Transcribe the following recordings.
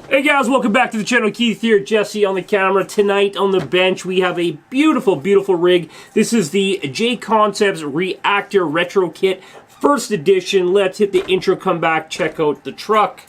Hey guys, welcome back to the channel. Keith here, Jesse on the camera. Tonight on the bench we have a beautiful, beautiful rig. This is the JCONCEPTS REACTOR Retro Kit, first edition. Let's hit the intro, come back, check out the truck.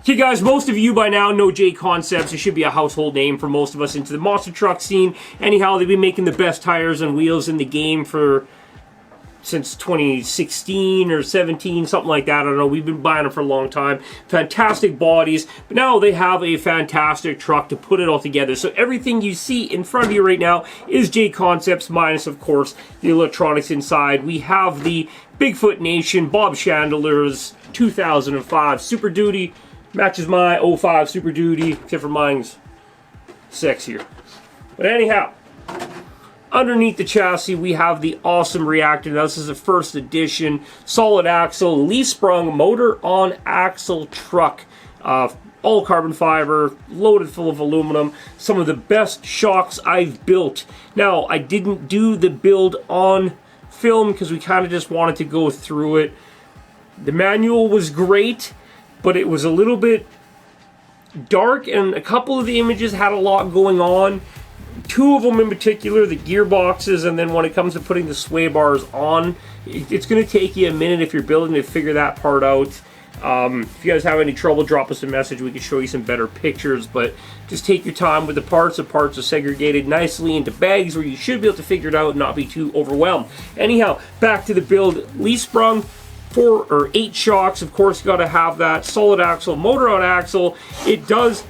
Okay guys, most of you by now know JCONCEPTS. It should be a household name for most of us into the monster truck scene. Anyhow, they've been making the best tires and wheels in the game since 2016 or 17, something like that. I don't know. We've been buying them for a long time. Fantastic bodies. But now they have a fantastic truck to put it all together. So everything you see in front of you right now is JCONCEPTS minus, of course, the electronics inside. We have the Bigfoot Nation Bob Chandler's 2005 Super Duty. Matches my 05 Super Duty, except for mine's sexier. But anyhow, underneath the chassis we have the awesome Reactor. Now this is a first edition, solid axle, leaf sprung, motor on axle truck. All carbon fiber, loaded full of aluminum. Some of the best shocks I've built. Now, I didn't do the build on film because we kind of just wanted to go through it. The manual was great, but it was a little bit dark, and a couple of the images had a lot going on. Two of them in particular, the gearboxes, and then when it comes to putting the sway bars on, it's going to take you a minute if you're building to figure that part out. If you guys have any trouble, drop us a message. We can show you some better pictures, but just take your time with the parts. The parts are segregated nicely into bags where you should be able to figure it out and not be too overwhelmed. Anyhow, back to the build. Leaf sprung. 4 or 8 shocks, of course you got to have that. Solid axle, motor on axle. It does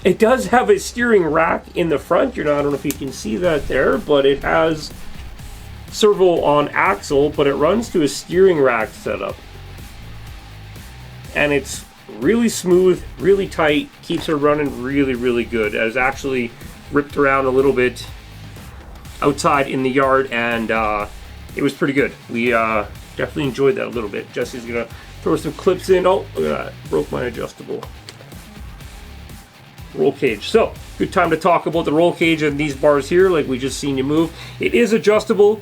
have a steering rack in the front. I don't know if you can see that there, but it has servo on axle, but it runs to a steering rack setup. And it's really smooth, really tight, keeps it running really, really good. It was actually ripped around a little bit outside in the yard, and it was pretty good. We definitely enjoyed that a little bit. Jesse's gonna throw some clips in. Oh, look at that. Broke my adjustable roll cage. So, good time to talk about the roll cage and these bars here, like we just seen you move. It is adjustable.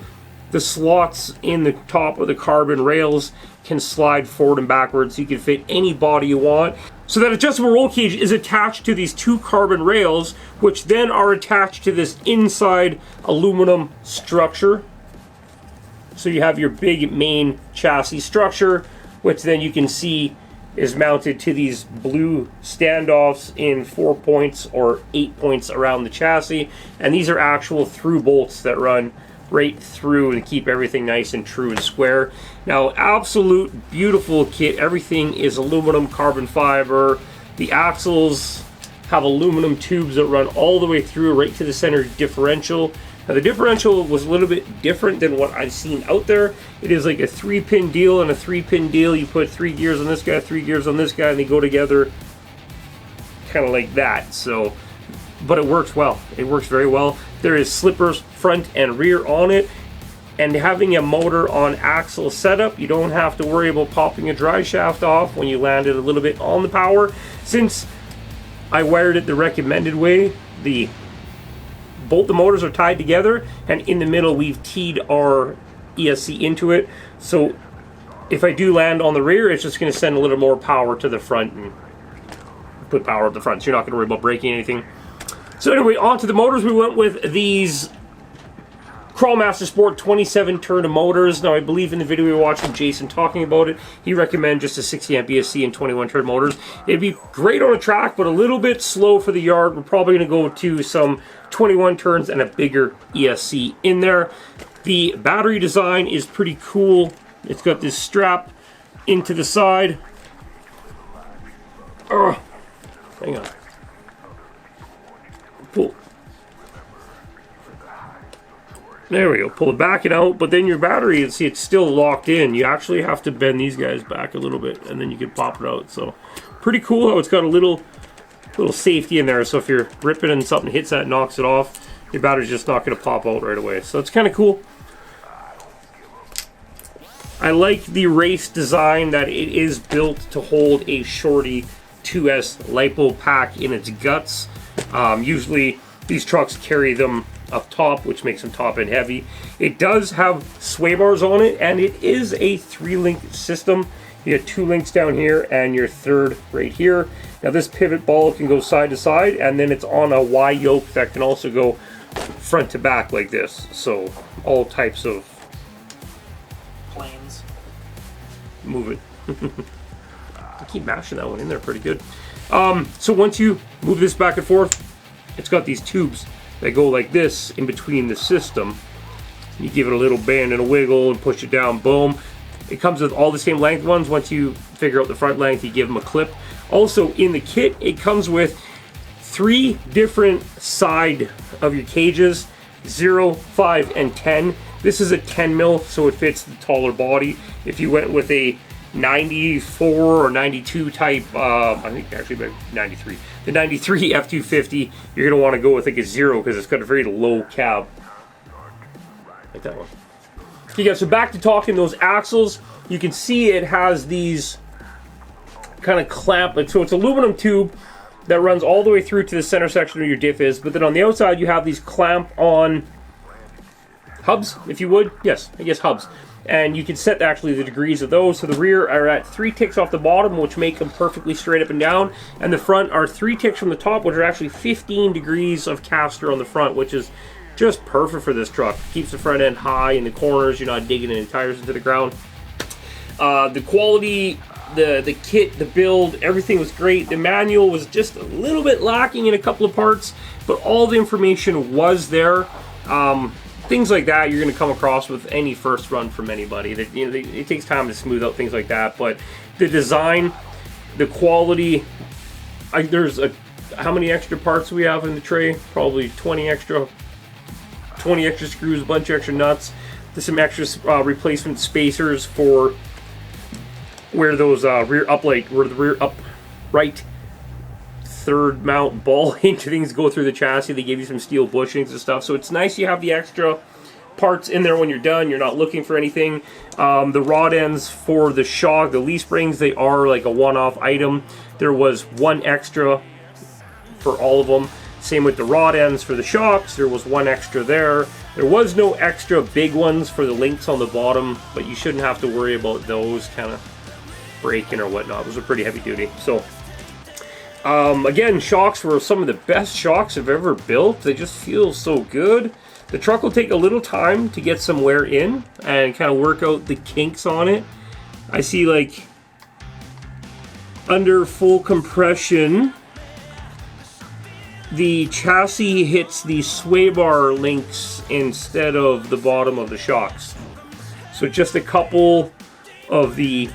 The slots in the top of the carbon rails can slide forward and backwards, so you can fit any body you want. So that adjustable roll cage is attached to these 2 carbon rails, which then are attached to this inside aluminum structure. So you have your big main chassis structure, which then you can see is mounted to these blue standoffs in 4 points or 8 points around the chassis. And these are actual through bolts that run right through and keep everything nice and true and square. Now, absolute beautiful kit. Everything is aluminum, carbon fiber. The axles have aluminum tubes that run all the way through right to the center differential. Now the differential was a little bit different than what I've seen out there. It is like a 3-pin deal, and a 3-pin deal, you put 3 gears on this guy, 3 gears on this guy, and they go together kind of like that. So, but it works well. It works very well. There is slippers front and rear on it, and having a motor on axle setup, you don't have to worry about popping a drive shaft off when you land it a little bit on the power. Since I wired it the recommended way, both the motors are tied together, and in the middle we've teed our ESC into it. So if I do land on the rear, it's just going to send a little more power to the front and put power up the front, so you're not going to worry about breaking anything. So anyway, onto the motors. We went with these Crawlmaster Sport 27 turn motors. Now I believe in the video we were watching Jason talking about it, he recommended just a 60 amp ESC and 21 turn motors. It'd be great on a track, but a little bit slow for the yard. We're probably going to go to some 21 turns and a bigger ESC in there. The battery design is pretty cool. It's got this strap into the side. Hang on. Pull. There we go. Pull the backing out, but then your battery, see, it's still locked in. You actually have to bend these guys back a little bit, and then you can pop it out. So, pretty cool how it's got a little safety in there. So if you're ripping and something hits that, knocks it off, your battery's just not going to pop out right away. So it's kind of cool. I like the race design that it is built to hold a Shorty 2S LiPo pack in its guts. Usually these trucks carry them up top, which makes them top end heavy. It does have sway bars on it, and it is a 3-link system. You have 2 links down here and your 3rd right here. Now this pivot ball can go side to side, and then it's on a Y yoke that can also go front to back like this. So all types of planes. Move it. I keep mashing that one in there pretty good. So once you move this back and forth, it's got these tubes that go like this in between the system. You give it a little bend and a wiggle and push it down, boom. It comes with all the same length ones. Once you figure out the front length, you give them a clip. Also in the kit, it comes with 3 different side of your cages, 0, 5, and 10. This is a 10 mil, so it fits the taller body. If you went with a 94 or 92 type, I think actually 93, the 93 F250, you're going to want to go with like a 0 because it's got a very low cab. Like that one. Okay guys, so back to talking those axles. You can see it has these kind of clamp, so it's aluminum tube that runs all the way through to the center section where your diff is, but then on the outside you have these clamp on hubs, if you would. Yes, I guess hubs. And you can set actually the degrees of those. So the rear are at 3 ticks off the bottom, which make them perfectly straight up and down, and the front are 3 ticks from the top, which are actually 15 degrees of caster on the front, which is just perfect for this truck. Keeps the front end high in the corners. You're not digging any tires into the ground. The quality, the kit, the build, everything was great. The manual was just a little bit lacking in a couple of parts, but all the information was there. Things like that you're going to come across with any first run from anybody. That, you know, it takes time to smooth out things like that, but the design, the quality, there's how many extra parts we have in the tray? Probably 20 extra screws, a bunch of extra nuts. There's some extra replacement spacers for where those rear upright third mount ball hinge things go through the chassis. They give you some steel bushings and stuff, so it's nice you have the extra parts in there when you're done. You're not looking for anything. The rod ends for the shock, the leaf springs, they are like a one-off item. There was 1 extra for all of them. Same with the rod ends for the shocks. There was 1 extra there. There was no extra big ones for the links on the bottom, but you shouldn't have to worry about those kind of breaking or whatnot. Those are pretty heavy duty. So again, shocks were some of the best shocks I've ever built. They just feel so good. The truck will take a little time to get some wear in and kind of work out the kinks on it. I see, like, under full compression, the chassis hits the sway bar links instead of the bottom of the shocks. So just a couple of the,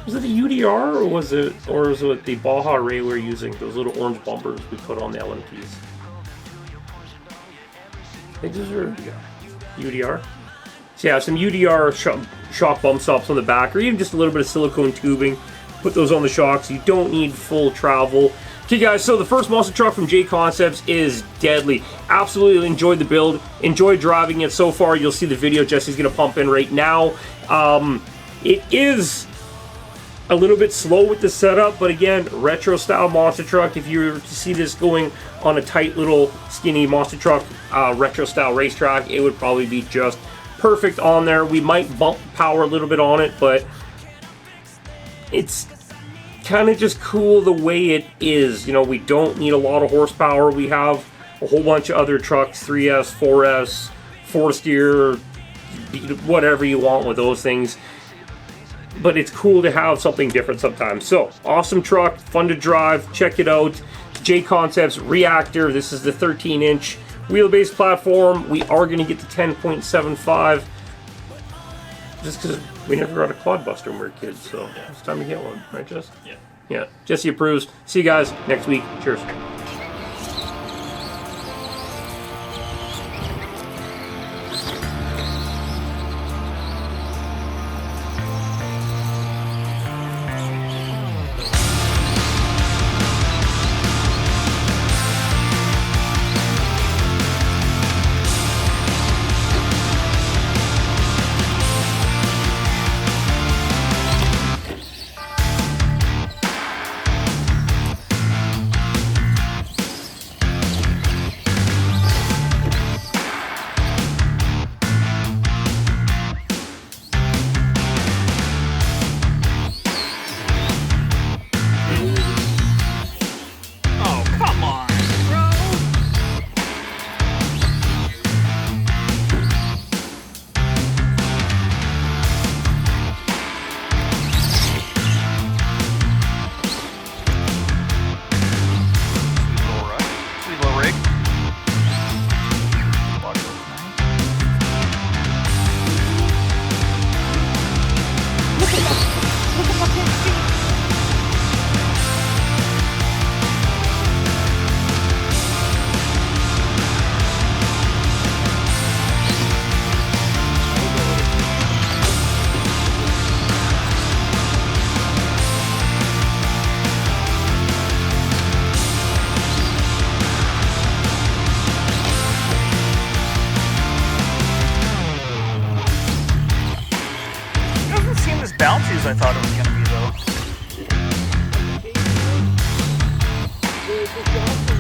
was it a UDR or was it the Baja Ray we were using? Those little orange bumpers we put on the LMPs. I think those are UDR. So yeah, some UDR shock bump stops on the back, or even just a little bit of silicone tubing. Put those on the shocks. You don't need full travel. Okay guys, so the first monster truck from JCONCEPTS is deadly. Absolutely enjoyed the build, enjoyed driving it so far. You'll see the video Jesse's going to pump in right now. It is a little bit slow with the setup, but again, retro style monster truck. If you were to see this going on a tight little skinny monster truck retro style racetrack, it would probably be just perfect on there. We might bump power a little bit on it, but it's kind of just cool the way it is. You know, we don't need a lot of horsepower. We have a whole bunch of other trucks, 3S, 4S, 4-steer, whatever you want with those things. But it's cool to have something different sometimes. So, awesome truck, fun to drive, check it out. JCONCEPTS REACTOR. This is the 13-inch wheelbase platform. We are going to get the 10.75 just because we never got a quadbuster when we were kids, so it's time to get one, right, Jess? Yeah. Yeah, Jesse approves. See you guys next week. Cheers. bouncy as I thought it was going to be, though.